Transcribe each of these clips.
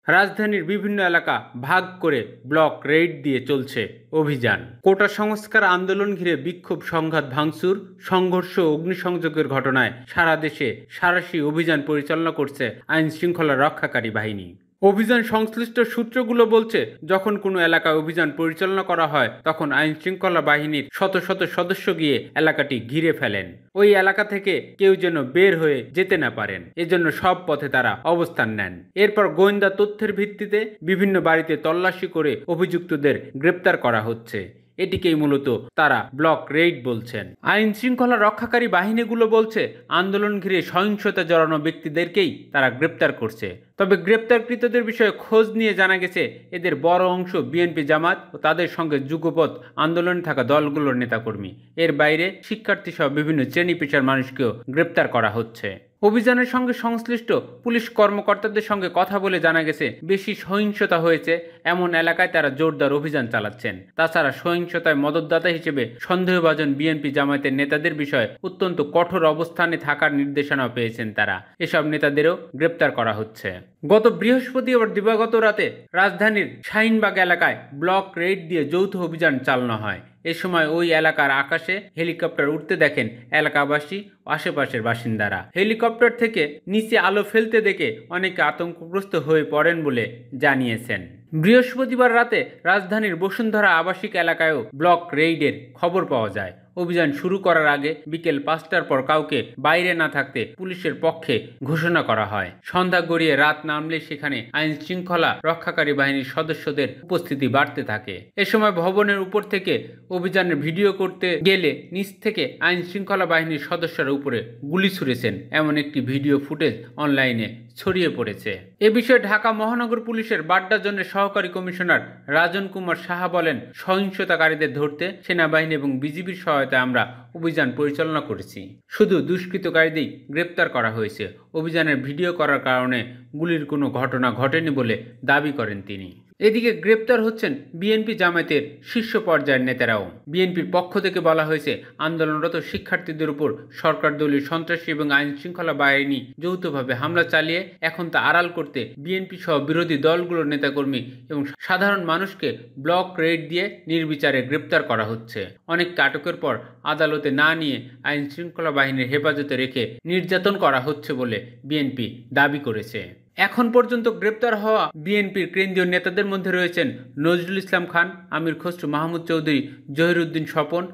রাজধানীর বিভিন্ন এলাকা ভাগ করে ব্লক রেড দিয়ে চলছে অভিযান। কোটা সংস্কার আন্দোলন ঘিরে বিক্ষোভ, সংঘাত, ভাঙচুর, সংঘর্ষ ও অগ্নিসংযোগের ঘটনায় সারা দেশে সাঁড়াশি অভিযান পরিচালনা করছে আইন শৃঙ্খলা রক্ষাকারী বাহিনী। অভিযান সংশ্লিষ্ট সূত্রগুলো বলছে, যখন কোনো এলাকায় অভিযান পরিচালনা করা হয় তখন আইন শৃঙ্খলা বাহিনীর শত শত সদস্য গিয়ে এলাকাটি ঘিরে ফেলেন। ওই এলাকা থেকে কেউ যেন বের হয়ে যেতে না পারেন, এজন্য সব পথে তারা অবস্থান নেন। এরপর গোয়েন্দা তথ্যের ভিত্তিতে বিভিন্ন বাড়িতে তল্লাশি করে অভিযুক্তদের গ্রেপ্তার করা হচ্ছে। এটিকেই মূলত তারা ব্লক রেড বলছেন। আইন শৃঙ্খলা রক্ষাকারী বাহিনীগুলো বলছে, আন্দোলন ঘিরে সহিংসতা জড়ানো ব্যক্তিদেরকেই তারা গ্রেপ্তার করছে। তবে গ্রেপ্তারকৃতদের বিষয়ে খোঁজ নিয়ে জানা গেছে, এদের বড় অংশ বিএনপি, জামাত ও তাদের সঙ্গে যুগপৎ আন্দোলনে থাকা দলগুলোর নেতাকর্মী। এর বাইরে শিক্ষার্থী সহ বিভিন্ন শ্রেণী পেশার মানুষকেও গ্রেপ্তার করা হচ্ছে। অভিযানের সঙ্গে সংশ্লিষ্ট পুলিশ কর্মকর্তাদের সঙ্গে কথা বলে জানা গেছে, বেশি সহিংসতা হয়েছে এমন এলাকায় তারা জোরদার অভিযান চালাচ্ছেন। তাছাড়া সহিংসতায় মদতদাতা হিসেবে সন্দেহভাজন বিএনপি, জামায়াতের নেতাদের বিষয়ে অত্যন্ত কঠোর অবস্থানে থাকার নির্দেশনাও পেয়েছেন তারা। এসব নেতাদেরও গ্রেপ্তার করা হচ্ছে। গত বৃহস্পতিবার দিবাগত রাতে রাজধানীর শাহিনবাগ এলাকায় ব্লক রেড দিয়ে যৌথ অভিযান চালানো হয়। এ সময় ওই এলাকার আকাশে হেলিকপ্টার উঠতে দেখেন এলাকাবাসী ও আশেপাশের বাসিন্দারা। হেলিকপ্টার থেকে নিচে আলো ফেলতে দেখে অনেকে আতঙ্কগ্রস্ত হয়ে পড়েন বলে জানিয়েছেন। বৃহস্পতিবার রাতে রাজধানীর বসুন্ধরা আবাসিক এলাকায়ও ব্লক রেইডের খবর পাওয়া যায়। অভিযান শুরু করার আগে বিকেল 5টার পর কাউকে বাইরে না থাকতে পুলিশের পক্ষে ঘোষণা করা হয়। সন্ধ্যা গড়িয়ে রাত নামলে সেখানে আইন শৃঙ্খলা রক্ষাকারী বাহিনীর সদস্যদের উপস্থিতি বাড়তে থাকে। এ সময় ভবনের উপর থেকে অভিযানের ভিডিও করতে গেলে নিচ থেকে আইন শৃঙ্খলা বাহিনীর সদস্যরা উপরে গুলি ছুড়েছেন, এমন একটি ভিডিও ফুটেজ অনলাইনে ছড়িয়ে পড়েছে। এ বিষয়ে ঢাকা মহানগর পুলিশের বাড্ডা জোনের সহকারী কমিশনার রাজন কুমার সাহা বলেন, সহিংসতাকারীদের ধরতে সেনাবাহিনী এবং বিজিবির সহায়তায় আমরা অভিযান পরিচালনা করেছি। শুধু দুষ্কৃতকারীদের গ্রেপ্তার করা হয়েছে। অভিযানের ভিডিও করার কারণে গুলির কোনো ঘটনা ঘটেনি বলে দাবি করেন তিনি। এদিকে গ্রেপ্তার হচ্ছেন বিএনপি, জামায়াতের শীর্ষ পর্যায়ের নেতারাও। বিএনপির পক্ষ থেকে বলা হয়েছে, আন্দোলনরত শিক্ষার্থীদের উপর সরকার দলীয় সন্ত্রাসী এবং আইন শৃঙ্খলা বাহিনী যৌথভাবে হামলা চালিয়ে এখন তা আড়াল করতে বিএনপি সহ বিরোধী দলগুলোর নেতাকর্মী এবং সাধারণ মানুষকে ব্লক রেড দিয়ে নির্বিচারে গ্রেপ্তার করা হচ্ছে। অনেককে আটকের পর আদালতে না নিয়ে আইন শৃঙ্খলা বাহিনীর হেফাজতে রেখে নির্যাতন করা হচ্ছে বলে বিএনপি দাবি করেছে। এখন পর্যন্ত গ্রেপ্তার হওয়া বিএনপির কেন্দ্রীয় নেতাদের মধ্যে রয়েছেন নজরুল ইসলাম খান, আমির খসরু মাহমুদ চৌধুরী, জহিরুদ্দিন স্বপন,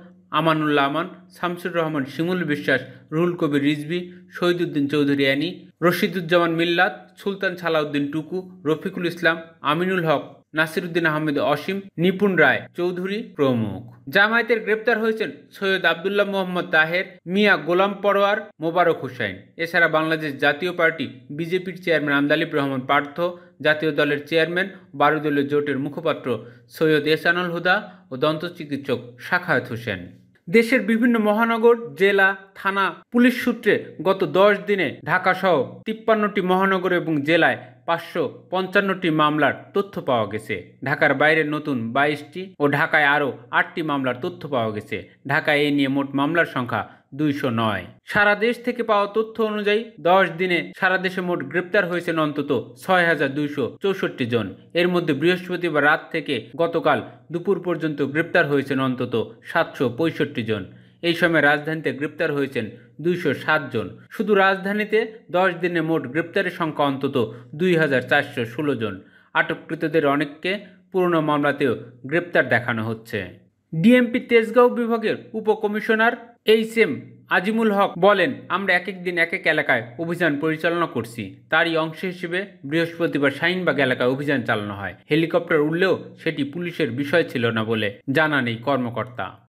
আমানুল্লাহ আমান, শামসুর রহমান শিমুল বিশ্বাস, রুহুল কবির রিজভী, শহীদুদ্দিন চৌধুরী অ্যানি, রশিদুজ্জামান মিল্লাত, সুলতান সালাউদ্দিন টুকু, রফিকুল ইসলাম, আমিনুল হক, নাসিরুদ্দিন আহমেদ অসীম, নিপুণ রায় চৌধুরী প্রমুখ। জামায়াতের গ্রেপ্তার হয়েছেন সৈয়দ আবদুল্লাহ মোহাম্মদ তাহের, মিয়া গোলাম পরোয়ার, মোবারক হোসেন। এছাড়া বাংলাদেশ জাতীয় পার্টি বিজেপির চেয়ারম্যান আন্দালিব রহমান পার্থ, জাতীয় দলের চেয়ারম্যান, 12 দলীয় জোটের মুখপাত্র সৈয়দ এহসানুল হুদা ও দন্ত চিকিৎসক শাখায়েত হোসেন। দেশের বিভিন্ন মহানগর, জেলা, থানা পুলিশ সূত্রে গত 10 দিনে ঢাকাসহ 53টি মহানগর এবং জেলায় 555টি মামলার তথ্য পাওয়া গেছে। ঢাকার বাইরে নতুন 22টি ও ঢাকায় আরও 8টি মামলার তথ্য পাওয়া গেছে। ঢাকায় এ নিয়ে মোট মামলার সংখ্যা 209। সারা দেশ থেকে পাওয়া তথ্য অনুযায়ী 10 দিনে সারা দেশে মোট গ্রেপ্তার হয়েছেন অন্তত 6264 জন। এর মধ্যে বৃহস্পতিবার রাত থেকে গতকাল দুপুর পর্যন্ত গ্রেপ্তার হয়েছেন অন্তত 765 জন। এই সময় রাজধানীতে গ্রেপ্তার হয়েছেন 207 জন। শুধু রাজধানীতে 10 দিনে মোট গ্রেপ্তারের সংখ্যা অন্তত 2416 জন। আটককৃতদের অনেককে পুরনো মামলাতেও গ্রেপ্তার দেখানো হচ্ছে। ডিএমপি তেজগাঁও বিভাগের উপকমিশনার এইচ.এম. আজিমুল হক বলেন, আমরা এক দিন এক এলাকায় অভিযান পরিচালনা করছি। তারই অংশ হিসেবে বৃহস্পতিবার শাহিনবাগ এলাকায় অভিযান চালানো হয়। হেলিকপ্টার উড়লেও সেটি পুলিশের বিষয় ছিল না বলে জানান এই কর্মকর্তা।